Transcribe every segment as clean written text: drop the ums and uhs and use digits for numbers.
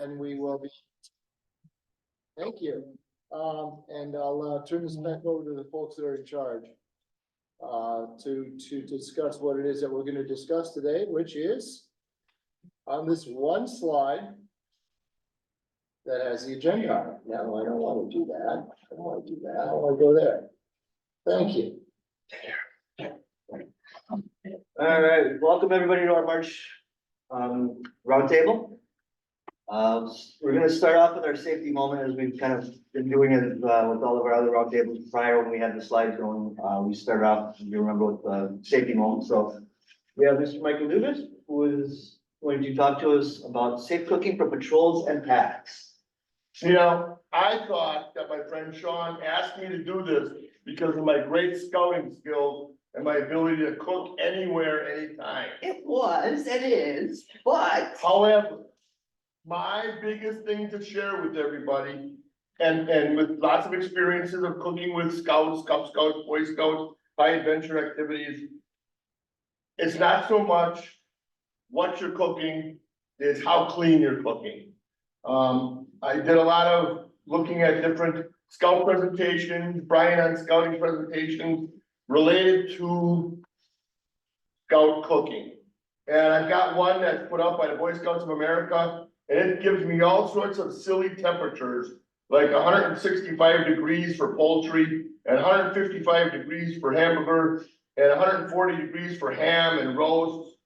And we will be. Thank you. And I'll turn this back over to the folks that are in charge. To discuss what it is that we're gonna discuss today, which is on this one slide that has the agenda on it. No, I don't wanna do that. I don't wanna do that. I wanna go there. Thank you. All right, welcome everybody to our March roundtable. We're gonna start off with our safety moment, as we've kind of been doing it with all of our other roundtables prior when we had the slides going. We started off, if you remember, with the safety moment. So we have Mr. Michael Dubas, who is going to talk to us about safe cooking for patrols and packs. You know, I thought that my friend Sean asked me to do this because of my great scouting skills and my ability to cook anywhere, anytime. It was, it is, but. However, my biggest thing to share with everybody, and with lots of experiences of cooking with scouts, Cub Scouts, Boy Scouts, high adventure activities. It's not so much what you're cooking, it's how clean you're cooking. I did a lot of looking at different scout presentations, Brian on scouting presentations related to scout cooking. And I've got one that's put up by the Boy Scouts of America, and it gives me all sorts of silly temperatures, like 165 degrees for poultry, and 155 degrees for hamburger, and 140 degrees for ham and roast,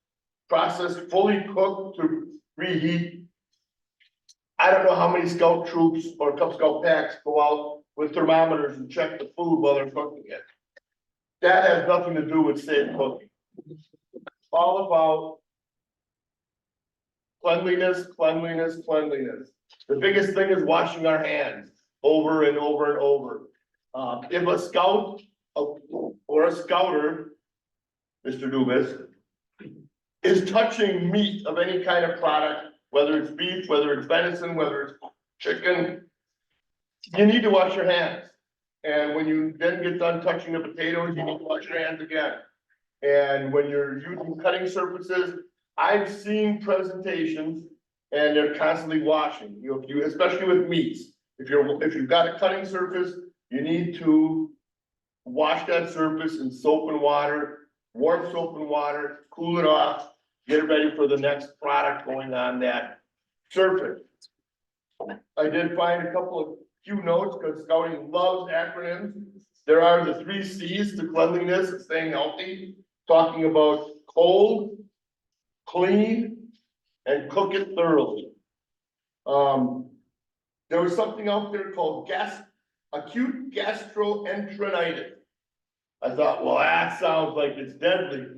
processed, fully cooked to reheat. I don't know how many scout troops or Cub Scout packs go out with thermometers and check the food while they're cooking it. That has nothing to do with safe cooking. All about cleanliness, cleanliness, cleanliness. The biggest thing is washing our hands over and over and over. If a scout or a scouter, Mr. Dubas, is touching meat of any kind of product, whether it's beef, whether it's venison, whether it's chicken, you need to wash your hands. And when you then get done touching the potatoes, you need to wash your hands again. And when you're using cutting surfaces, I've seen presentations and they're constantly washing, especially with meats. If you've got a cutting surface, you need to wash that surface in soap and water, warm soap and water, cool it off, get it ready for the next product going on that surface. I did find a few notes because scouting loves acronyms. There are the 3 C's to cleanliness and staying healthy, talking about cold, clean, and cook it thoroughly. There was something out there called acute gastroenteritis. I thought, well, that sounds like it's deadly.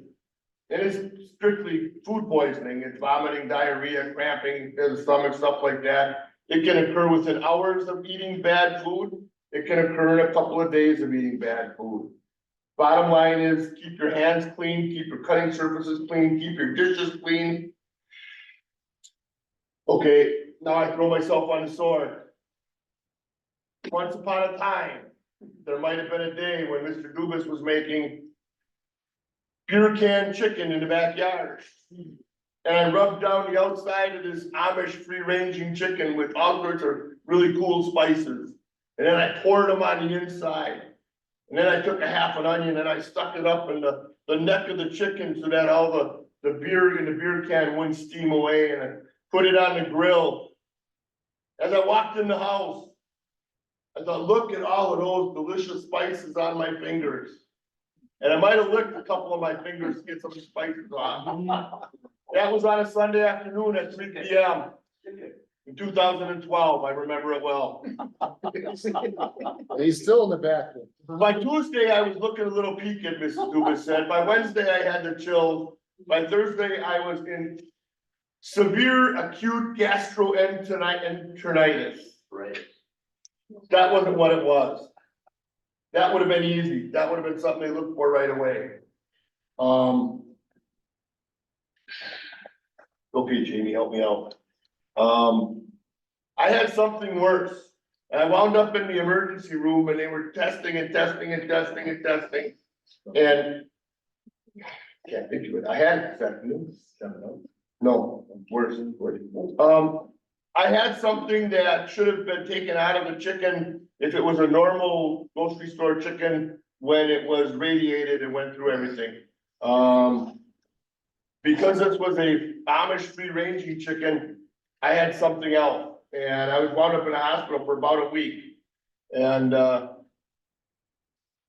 And it's strictly food poisoning. It's vomiting, diarrhea, cramping in the stomach, stuff like that. It can occur within hours of eating bad food. It can occur in a couple of days of eating bad food. Bottom line is keep your hands clean, keep your cutting surfaces clean, keep your dishes clean. Okay, now I throw myself on the sword. Once upon a time, there might have been a day when Mr. Dubas was making pure canned chicken in the backyard. And I rubbed down the outside of this Amish free-ranging chicken with all sorts of really cool spices. And then I poured them on the inside. And then I took a half an onion and I stuck it up in the neck of the chicken so that all the beer in the beer can wouldn't steam away, and I put it on the grill. As I walked in the house, I thought, look at all of those delicious spices on my fingers. And I might have licked a couple of my fingers to get some spices on. That was on a Sunday afternoon at 3 p.m. in 2012. I remember it well. He's still in the bathroom. By Tuesday, I was looking a little peaked, Mrs. Dubas said. By Wednesday, I had the chills. By Thursday, I was in severe acute gastroenteritis. Right. That wasn't what it was. That would have been easy. That would have been something they looked for right away. Okay, Jamie, help me out. I had something worse. And I wound up in the emergency room and they were testing and testing and testing and testing. And can't think of it. I had 7 no, worse. I had something that should have been taken out of the chicken if it was a normal grocery store chicken when it was radiated and went through everything. Because this was a Amish free ranging chicken, I had something else and I was wound up in a hospital for about a week. And,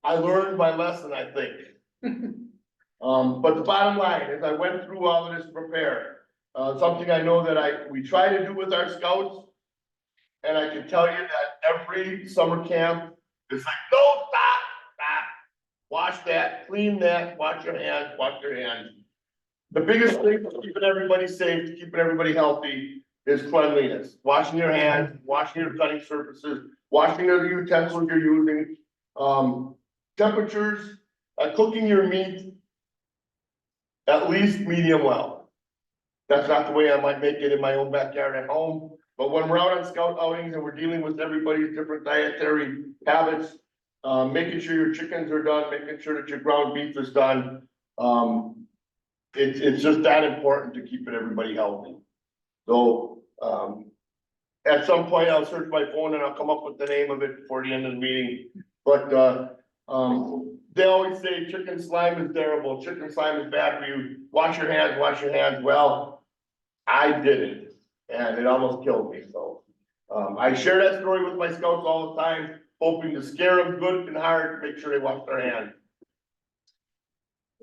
I learned my lesson, I think. But the bottom line is I went through all of this to prepare. Something I know that we try to do with our scouts. And I can tell you that every summer camp is like, no, stop. Wash that, clean that, wash your hands. The biggest thing for keeping everybody safe, keeping everybody healthy is cleanliness. Washing your hands, washing your cutting surfaces, washing the utensils you're using. Temperatures, cooking your meat at least medium well. That's not the way I might make it in my own backyard at home, but when we're out on scout outings and we're dealing with everybody's different dietary habits, making sure your chickens are done, making sure that your ground beef is done. It's just that important to keeping everybody healthy. So, at some point I'll search my phone and I'll come up with the name of it before the end of the meeting, but, they always say chicken slime is terrible, chicken slime is bad for you, wash your hands. Well, I did it and it almost killed me, so. I share that story with my scouts all the time, hoping to scare them good and hard, make sure they wash their hands.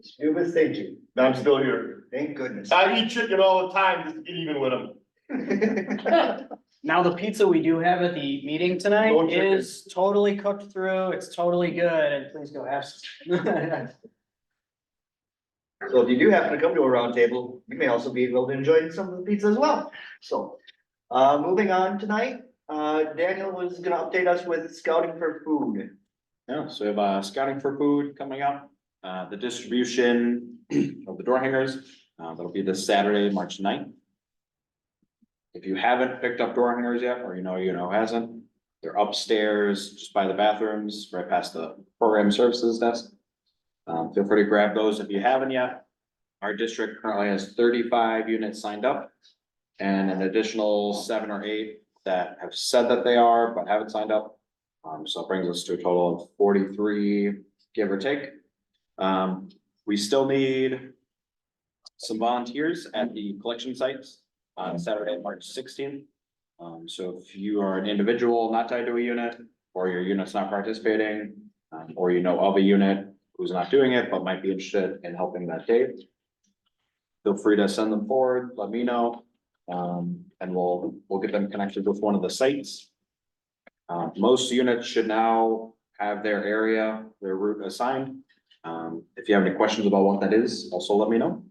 Stupid, thank you. I'm still here. Thank goodness. I eat chicken all the time just to get even with them. Now, the pizza we do have at the meeting No tonight chicken. is totally cooked through, it's totally good, and please go have some. So if you do happen to come to a round table, you may also be able to enjoy some of the pizza as well. So, moving on tonight, Daniel was gonna update us with scouting for food. Yeah, so we have scouting for food coming up, the distribution of the door hangers, that'll be this Saturday, March 9th. If you haven't picked up door hangers yet, or you know hasn't, they're upstairs, just by the bathrooms, right past the program services desk. Feel free to grab those if you haven't yet. Our district currently has 35 units signed up and an additional 7 or 8 that have said that they are, but haven't signed up. So it brings us to a total of 43, give or take. We still need some volunteers at the collection sites on Saturday, March 16th. So if you are an individual not tied to a unit, or your unit's not participating, or you know of a unit who's not doing it, but might be interested in helping that day, feel free to send them forward, let me know. And we'll get them connected with one of the sites. Most units should now have their area, their route assigned. If you have any questions about what that is, also let me know.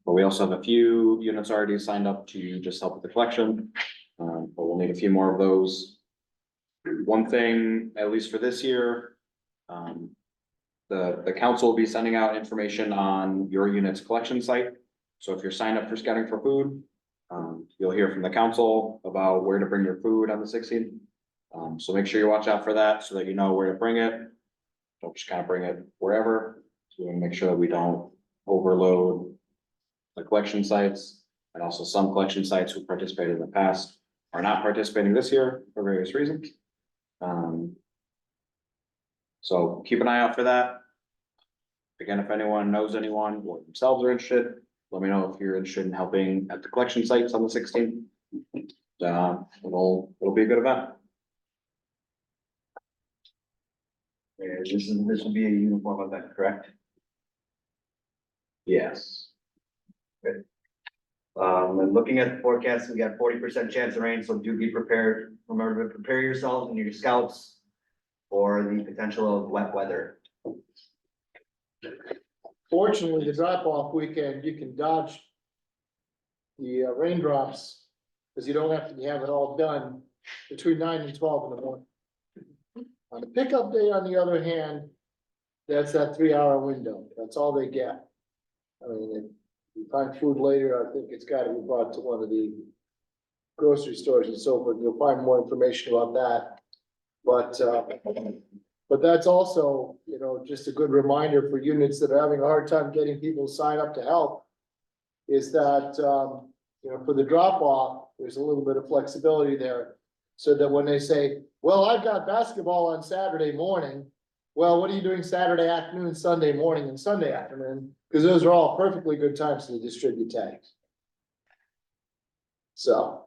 But we also have a few units already signed up to just help with the collection. But we'll need a few more of those. One thing, at least for this year, the council will be sending out information on your unit's collection site. So if you're signed up for scouting for food, you'll hear from the council about where to bring your food on the 16th. So make sure you watch out for that so that you know where to bring it. Don't just kind of bring it wherever. So we want to make sure that we don't overload the collection sites, and also some collection sites who participated in the past are not participating this year for various reasons. So keep an eye out for that. Again, if anyone knows anyone or themselves are interested, let me know if you're interested in helping at the collection sites on the 16th. It'll be a good event. This will be a uniform event, correct? Yes. And looking at the forecast, we got 40% chance of rain, so do be prepared. Remember to prepare yourselves and your scouts for the potential of wet weather. Fortunately, the drop-off weekend, you can dodge the raindrops, because you don't have to have it all done between 9 and 12 in the morning. On the pickup day, on the other hand, that's that 3-hour window, that's all they get. I mean, if you find food later, I think it's gotta be brought to one of the grocery stores and so forth, you'll find more information about that. But that's also, just a good reminder for units that are having a hard time getting people to sign up to help. Is that, for the drop off, there's a little bit of flexibility there. So that when they say, well, I've got basketball on Saturday morning. Well, what are you doing Saturday afternoon, Sunday morning and Sunday afternoon? Because those are all perfectly good times to distribute tags. So.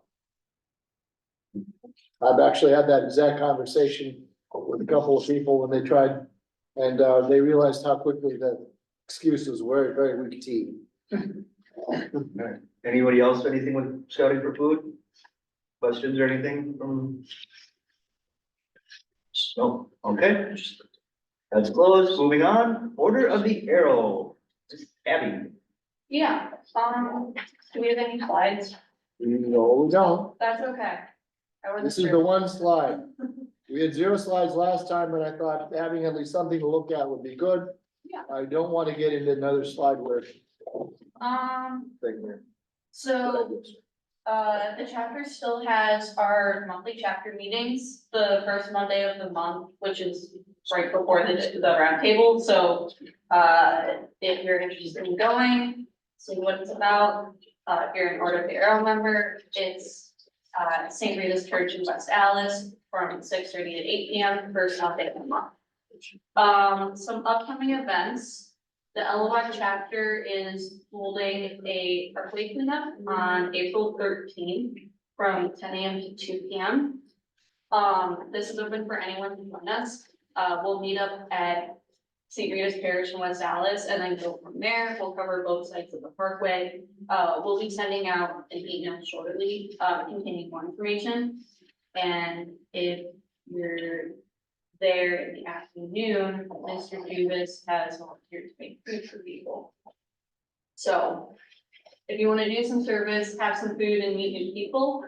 I've actually had that exact conversation with a couple of people when they tried. And they realized how quickly the excuses were very weak tea. Alright. Anybody else, anything with scouting for food? Questions or anything from? No, okay. That's closed, moving on, Order of the Arrow, Abby. Yeah, do we have any slides? No, we don't. That's okay. I wasn't This is sure. the one slide. We had 0 slides last time, but I thought having at least something to look at would be good. Yeah. I don't want to get into another slide where. So, So. the chapter still has our monthly chapter meetings, the first Monday of the month, which is right before the roundtable, so, if you're interested in going, see what it's about, if you're an Order of the Arrow member, it's St. Rita's Church in West Allis from 6:30 to 8 p.m. first Monday of the month. Some upcoming events. The Elwha chapter is holding a parkway cleanup on April 13th from 10 a.m. to 2 p.m. This is open for anyone to join us. We'll meet up at St. Rita's Parish in West Allis and then go from there. We'll cover both sides of the parkway. We'll be sending out an email shortly, containing more information. And if you're there in the afternoon, Mr. Davis has volunteered to make food for people. So if you want to do some service, have some food and meet new people,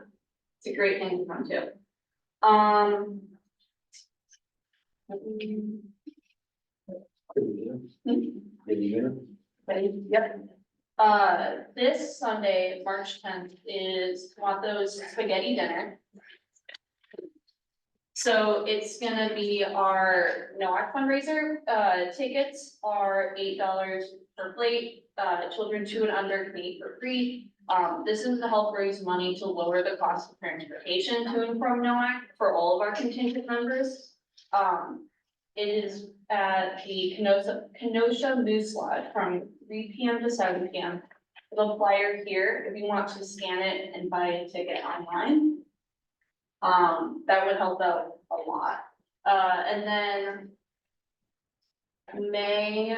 it's a great thing to come to. Yep. This Sunday, March 10th, is Tomato's Spaghetti Dinner. So it's gonna be our NOAC fundraiser. Tickets are $8 per plate. Children 2 and under can eat for free. This is to help raise money to lower the cost of transportation to and from NOAC for all of our contingent members. It is at the Kenosha Moose Lodge from 3 p.m. to 7 p.m. The flyer here, if you want to scan it and buy a ticket online. That would help out a lot. And then May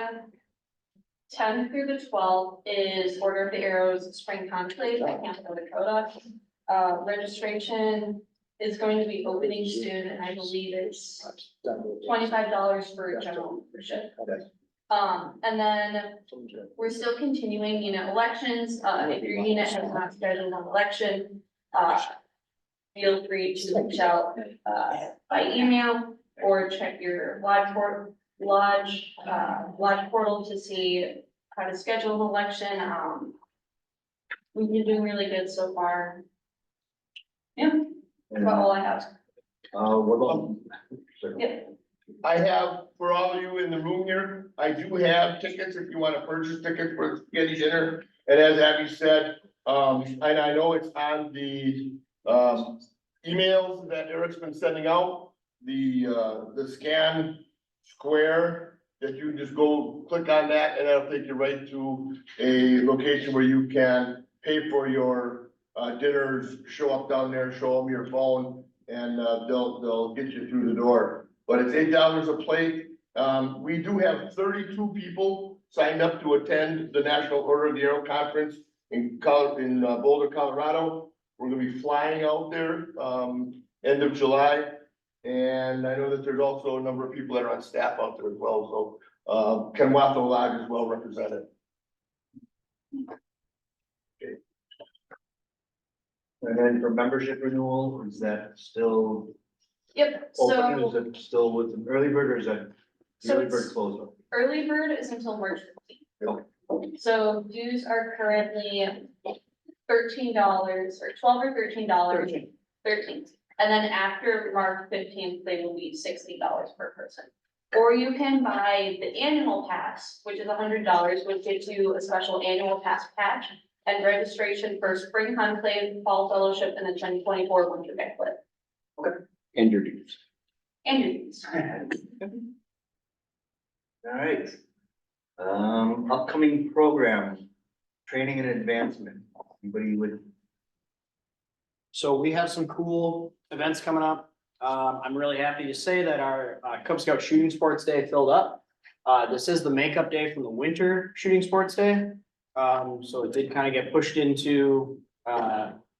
10th through the 12th is Order of the Arrows Spring Conclave at Camp North Dakota. Registration is going to be opening soon, and I believe it's $25 for a general membership. And then we're still continuing unit elections. If your unit has not scheduled an election, feel free to reach out by email or check your lodge portal to see how to schedule an election. We've been doing really good so far. Yeah, that's about all I have. What about? Yeah. I have, for all of you in the room here, I do have tickets if you want to purchase tickets for spaghetti dinner. And as Abby said, and I know it's on the, emails that Eric's been sending out, the scan square that you just go click on that and that'll take you right to a location where you can pay for your dinners, show up down there, show them your phone, and they'll get you through the door. But it's $8 a plate. We do have 32 people signed up to attend the National Order of the Arrow Conference in Boulder, Colorado. We're gonna be flying out there end of July. And I know that there's also a number of people that are on staff out there as well, so Kenwatha Lodge is well represented. And then for membership renewal, is that still Yep, open, is so it still with an early bird, or is that So early it's- bird closed? early bird is until March 15th. So dues are currently $13 or $12 or $13. 13. And then after March 15th, they will be $60 per person. Or you can buy the annual pass, which is $100, which gives you a special annual pass patch. and registration for spring conclave, fall fellowship, and the 2024 winter banquet. And your dues. And your dues. All right. Upcoming program, training and advancement. Anybody would, So we have some cool events coming up. I'm really happy to say that our Cub Scout Shooting Sports Day filled up. This is the makeup day from the Winter Shooting Sports Day. So it did kind of get pushed into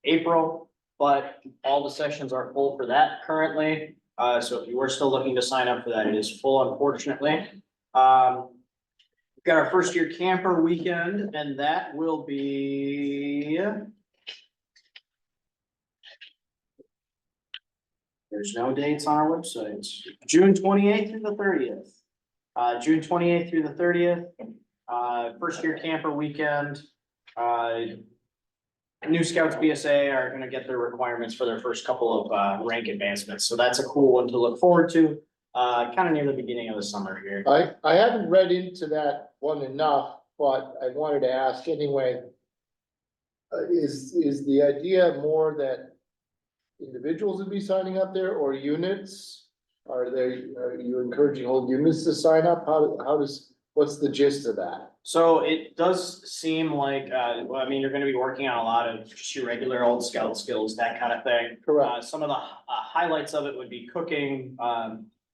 April, but all the sessions are full for that currently. So if you were still looking to sign up for that, it is full, unfortunately. We've got our first year camper weekend, and that will be. There's no dates on our website. June 28th through the 30th. June 28th through the 30th. First year camper weekend. New Scouts BSA are gonna get their requirements for their first couple of rank advancements. So that's a cool one to look forward to. Kind of near the beginning of the summer here. I haven't read into that one enough, but I wanted to ask anyway. Is the idea more that individuals would be signing up there or units? Are you encouraging whole units to sign up? What's the gist of that? So it does seem like, well, I mean, you're gonna be working on a lot of just your regular old scout skills, that kind of thing. Correct. Some of the highlights of it would be cooking,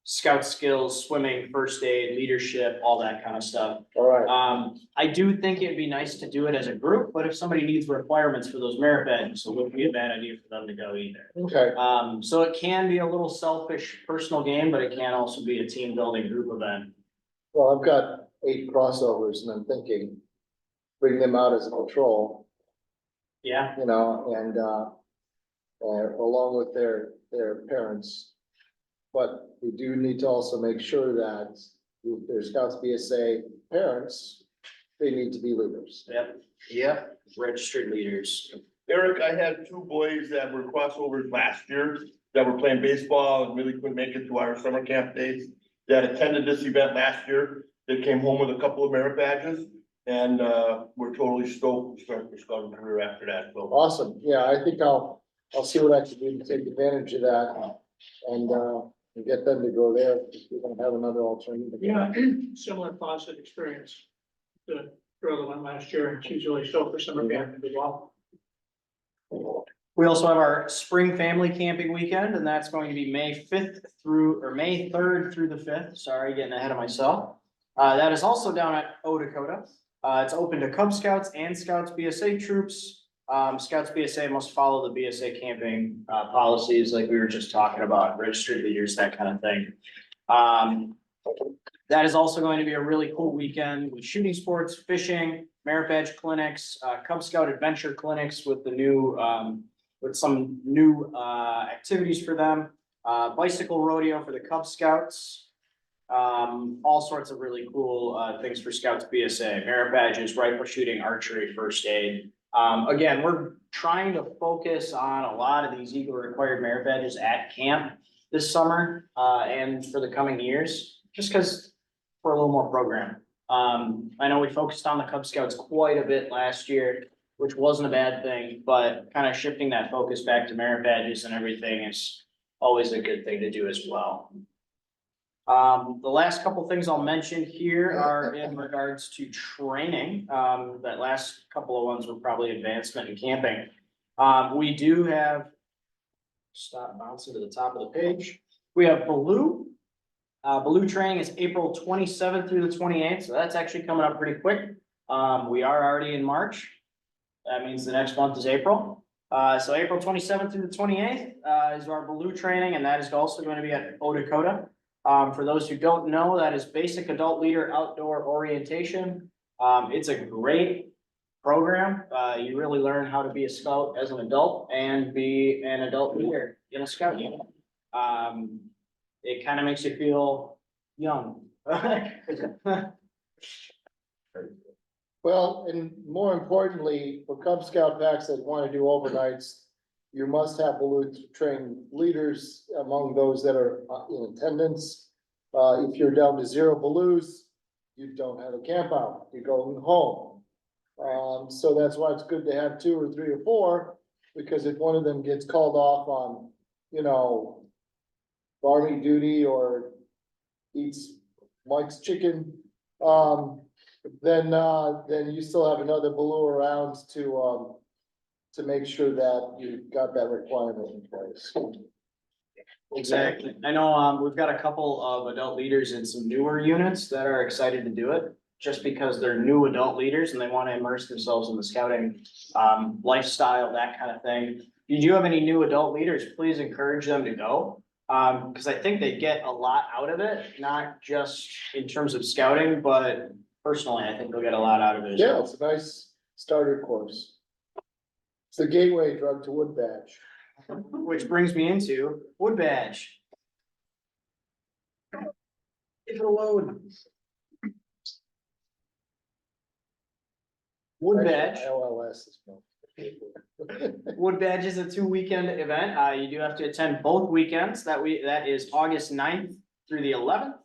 scout skills, swimming, first aid, leadership, all that kind of stuff. All right, I do think it'd be nice to do it as a group, but if somebody needs requirements for those merit badges, it wouldn't be a bad idea for them to go either. okay, So it can be a little selfish personal game, but it can also be a team building group event. well, I've got 8 crossovers and I'm thinking, bring them out as a patrol, Yeah, you know, and along with their parents. But we do need to also make sure that if there's Scouts BSA parents, they need to be leaders. yep, registered leaders. Eric, I had 2 boys that were crossovers last year that were playing baseball and really couldn't make it to our summer camp days. That attended this event last year. They came home with a couple of merit badges and were totally stoked to start their scouting career after that. So Awesome, yeah, I think I'll see what I can do to take advantage of that and get them to go there. We don't have another alternative. Yeah, similar positive experience. The girl that went last year, and she's really stoked for summer camp as well. We also have our spring family camping weekend, and that's going to be May 3rd through the 5th. Sorry, getting ahead of myself. That is also down at Dakota. It's open to Cub Scouts and Scouts BSA troops. Scouts BSA must follow the BSA camping policies like we were just talking about, registered leaders, that kind of thing. That is also going to be a really cool weekend with shooting sports, fishing, merit badge clinics, Cub Scout adventure clinics with the new, with some new activities for them, bicycle rodeo for the Cub Scouts. All sorts of really cool things for Scouts BSA, merit badges, rifle shooting, archery, first aid. Again, we're trying to focus on a lot of these Eagle required merit badges at camp this summer, and for the coming years, just because we're a little more program. I know we focused on the Cub Scouts quite a bit last year, which wasn't a bad thing, but kind of shifting that focus back to merit badges and everything is always a good thing to do as well. The last couple things I'll mention here are in regards to training. That last couple of ones were probably advancement and camping. We do have, stop bouncing to the top of the page. We have Baloo. Baloo training is April 27th through the 28th, so that's actually coming up pretty quick. We are already in March. That means the next month is April. So April 27th through the 28th is our Baloo training, and that is also going to be at Dakota. For those who don't know, that is basic adult leader outdoor orientation. It's a great program. You really learn how to be a scout as an adult and be an adult leader in a scout unit. It kind of makes you feel young. Well, and more importantly, for Cub Scout packs that want to do overnights, you must have Baloo trained leaders among those that are in attendance. If you're down to 0 Baloos, you don't have a camp out, you're going home. So that's why it's good to have 2 or 3 or 4, because if one of them gets called off on, you know, army duty or eats Mike's chicken, then you still have another Baloo around to make sure that you've got that requirement in place. Exactly. I know, we've got a couple of adult leaders in some newer units that are excited to do it, just because they're new adult leaders and they want to immerse themselves in the scouting, lifestyle, that kind of thing. If you do have any new adult leaders, please encourage them to go. Because I think they get a lot out of it, not just in terms of scouting, but personally, I think they'll get a lot out of it as Yeah, well. it's a nice starter course. It's the gateway drug to Wood Badge. Which brings me into Wood Badge. Give it a load. Wood Badge. LLS is. Wood Badge is a 2-weekend event. You do have to attend both weekends. That is August 9th through the 11th.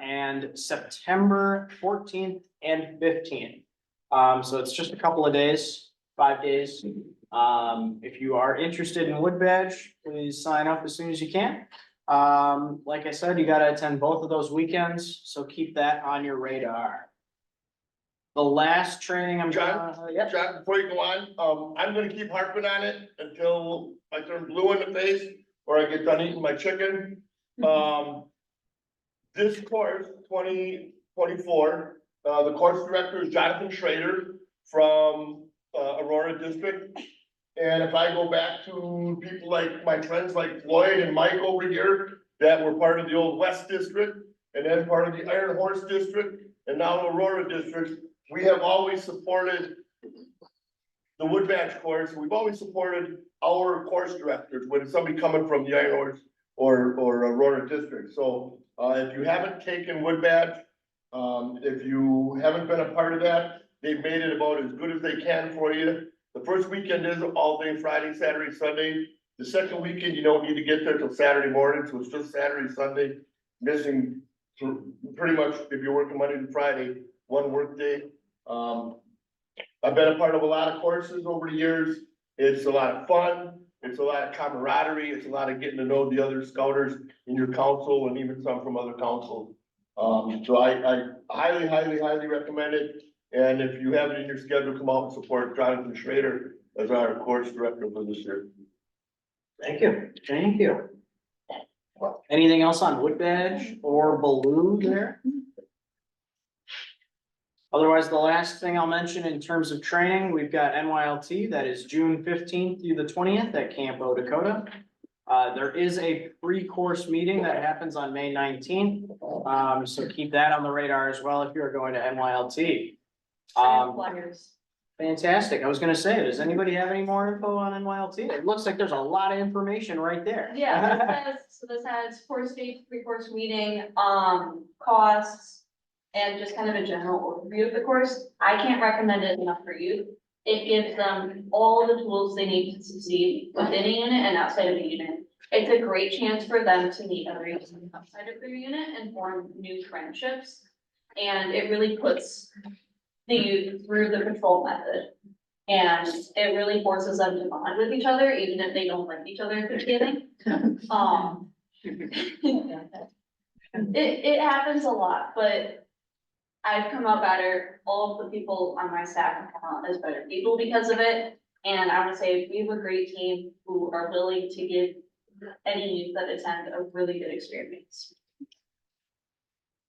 And September 14th and 15th. So it's just a couple of days, 5 days. If you are interested in Wood Badge, please sign up as soon as you can. Like I said, you gotta attend both of those weekends, so keep that on your radar. The last training I'm John? gonna, yep. John, before you go on, I'm gonna keep harping on it until I turn blue in the face or I get done eating my chicken. This course, 2024, the course director is Jonathan Schrader from, Aurora District. And if I go back to people like my friends like Floyd and Mike over here, that were part of the old West District, and then part of the Iron Horse District, and now Aurora District, we have always supported the Wood Badge course. We've always supported our course directors when somebody coming from the Iron Horse or Aurora District. So, if you haven't taken Wood Badge, if you haven't been a part of that, they've made it about as good as they can for you. The first weekend is all day Friday, Saturday, Sunday. The second weekend, you don't need to get there till Saturday morning, so it's just Saturday, Sunday, missing pretty much, if you're working Monday to Friday, one work day. I've been a part of a lot of courses over the years. It's a lot of fun. It's a lot of camaraderie. It's a lot of getting to know the other scouters in your council and even some from other councils. So I highly, highly, highly recommend it. And if you have it in your schedule, come out and support Jonathan Schrader as our course director for this year. Thank you, thank you. Anything else on Wood Badge or Baloo there? Otherwise, the last thing I'll mention in terms of training, we've got NYLT, that is June 15th through the 20th at Camp O Dakota. There is a pre-course meeting that happens on May 19th, so keep that on the radar as well if you're going to NYLT. Flyers. Fantastic. I was gonna say, does anybody have any more info on NYLT? It looks like there's a lot of information right there. Yeah, this has course dates, pre-course meeting, costs, and just kind of a general overview of the course. I can't recommend it enough for you. It gives them all the tools they need to succeed within a unit and outside of a unit. It's a great chance for them to meet other units outside of their unit and form new friendships. And it really puts the youth through the patrol method. And it really forces them to bond with each other, even if they don't like each other at the beginning. It happens a lot, but I've come out better. All of the people on my staff have come out as better people because of it. And I want to say we have a great team who are willing to give any youth that attend a really good experience.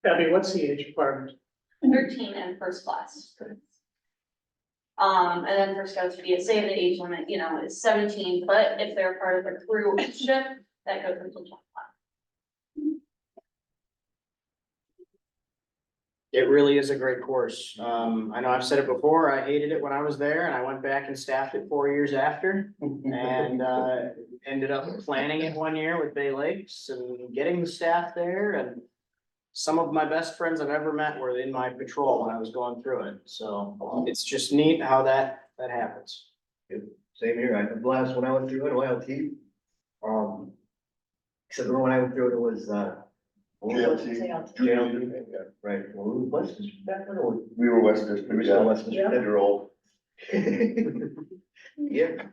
Abby, what's the age requirement? 13 and first class. And then for scouts BSA, the age limit, is 17, but if they're part of a crew ship, that goes until 21. It really is a great course. I know I've said it before, I hated it when I was there and I went back and staffed it 4 years after. And ended up planning it 1 year with Bay Lakes and getting the staff there, and some of my best friends I've ever met were in my patrol when I was going through it. So it's just neat how that happens. Same here. I had a blast when I went through NYLT. Except when I went through it, it was, JLT, right, well, we were West District back then, or We were West District. we were still West District? Yeah, you're old. Yeah,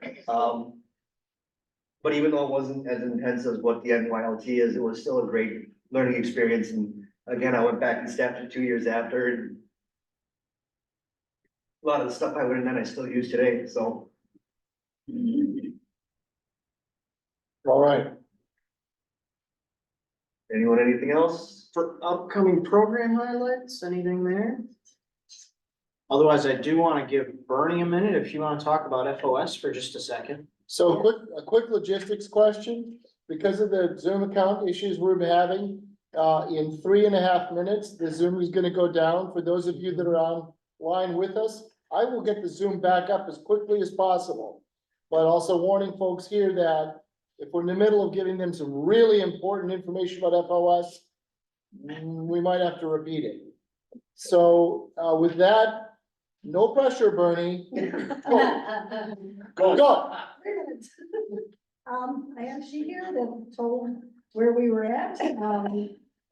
but even though it wasn't as intense as what the NYLT is, it was still a great learning experience, and again, I went back and staffed it 2 years after, and a lot of the stuff I learned then I still use today, so. All right. Anyone, anything else? For upcoming program highlights, anything there? Otherwise, I do want to give Bernie a minute if you want to talk about FOS for just a second. So a quick logistics question, because of the Zoom account issues we're having, in 3.5 minutes, the Zoom is gonna go down. For those of you that are online with us, I will get the Zoom back up as quickly as possible. But also warning folks here that if we're in the middle of giving them some really important information about FOS, we might have to repeat it. So, with that, no pressure, Bernie. Go. I actually here that told where we were at. I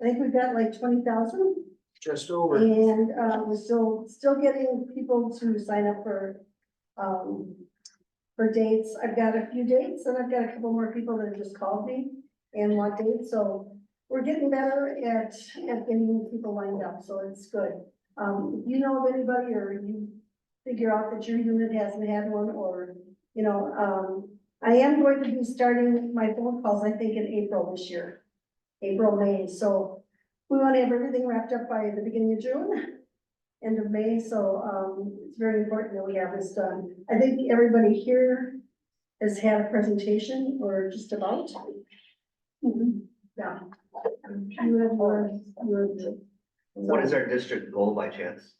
think we've got like 20,000 Just over. and, we're still getting people to sign up for dates. I've got a few dates and I've got a couple more people that have just called me and want dates. So we're getting better at getting people lined up. So it's good. If you know of anybody or you figure out that your unit hasn't had one or, you know, I am going to be starting my phone calls, I think in April this year, April, May. So we want to have everything wrapped up by the beginning of June, end of May. So, it's very important that we have this done. I think everybody here has had a presentation or just about. Yeah. You have What is our district goal by chance?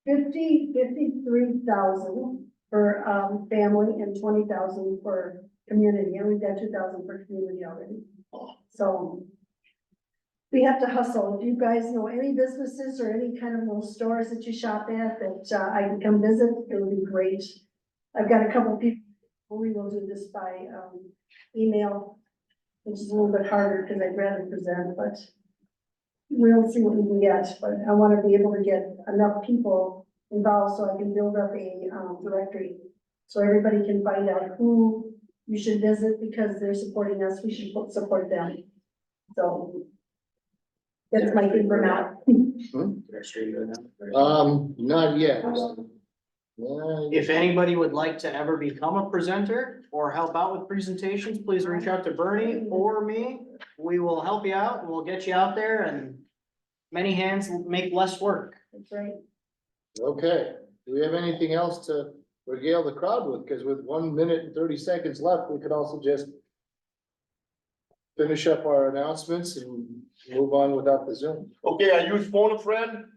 53,000 for, family and 20,000 for community, and we've got 2,000 for community already. So we have to hustle. If you guys know any businesses or any kind of little stores that you shop at that, I can come visit, it would be great. I've got a couple people, we will do this by, email, which is a little bit harder because I'd rather present, but we'll see what we can get, but I want to be able to get enough people involved so I can build up a directory. So everybody can find out who you should visit because they're supporting us, we should support them. So that's my thing for now. Not yet. If anybody would like to ever become a presenter or help out with presentations, please reach out to Bernie or me. We will help you out and we'll get you out there, and many hands will make less work. That's right. Okay, do we have anything else to regale the crowd with? Because with 1 minute and 30 seconds left, we could also just finish up our announcements and move on without the Zoom. Okay, I used phone a friend.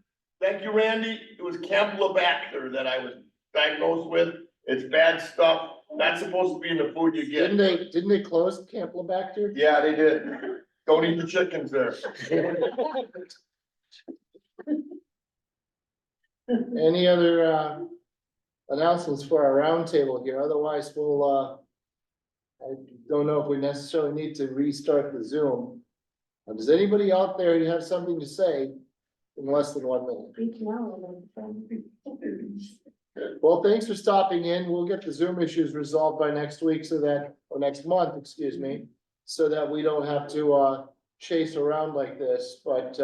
Thank you, Randy. It was Campylobacter that I was diagnosed with. It's bad stuff. Not supposed to be in the food you get. Didn't they close Campylobacter? Yeah, they did. Don't eat the chickens there. Any other announcements for our roundtable here? Otherwise, we'll I don't know if we necessarily need to restart the Zoom. Does anybody out there have something to say in less than 1 minute? Well, thanks for stopping in. We'll get the Zoom issues resolved by next week or next month, excuse me, so that we don't have to chase around like this, but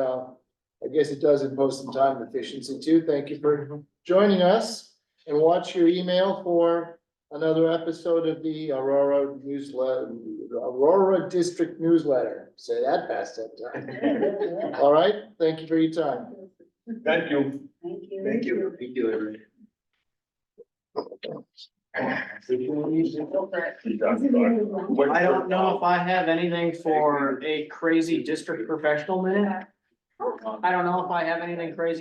I guess it does impose some time efficiency too. Thank you for joining us, and watch your email for another episode of the Aurora newsletter, Aurora District Newsletter. Say that fast that time. All right, thank you for your time. Thank you. Thank you. Thank you. Thank you, everybody. I don't know if I have anything for a crazy district professional minute. I don't know if I have anything crazy